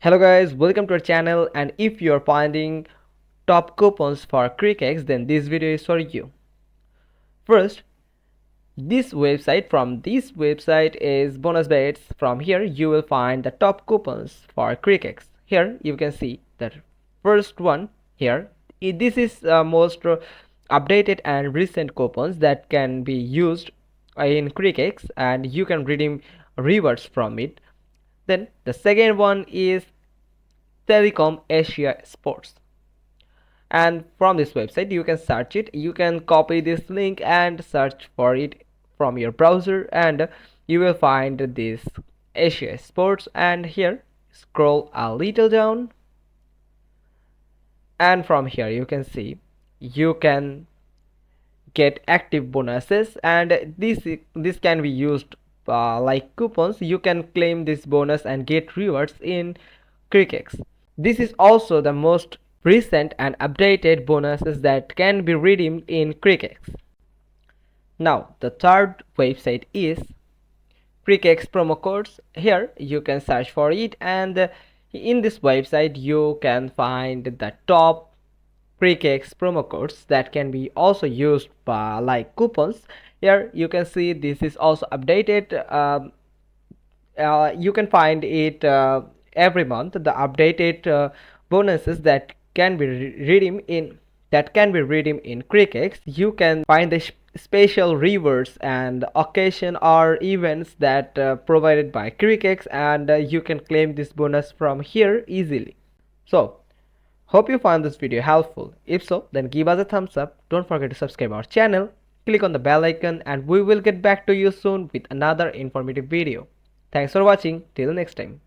Hello guys, welcome to our channel, and if you're finding top coupons for Crickex, then this video is for you. First, this website is bonus bets. From here you will find the top coupons for Crickex. Here you can see the first one here. This is most updated and recent coupons that can be used in Crickex, and you can redeem rewards from it. Then the second one is Telecom Asia Sports, and from this website you can search it. You can copy this link and search for it from your browser, and you will find this Asia Sports. And here scroll a little down, and from here you can see you can get active bonuses, and this can be used like coupons. You can claim this bonus and get rewards in Crickex. This is also the most recent and updated bonuses that can be redeemed in Crickex. Now the third website is Crickex promo codes. Here you can search for it, and in this website you can find the top Crickex promo codes that can be also used by like coupons. Here you can see this is also updated. You can find it every month, the updated bonuses that can be redeemed in Crickex. You can find the special rewards and occasion or events that provided by Crickex, and you can claim this bonus from here easily. So hope you found this video helpful. If so, then give us a thumbs up. Don't forget to subscribe our channel, click on the bell icon, and we will get back to you soon with another informative video. Thanks for watching. Till next time.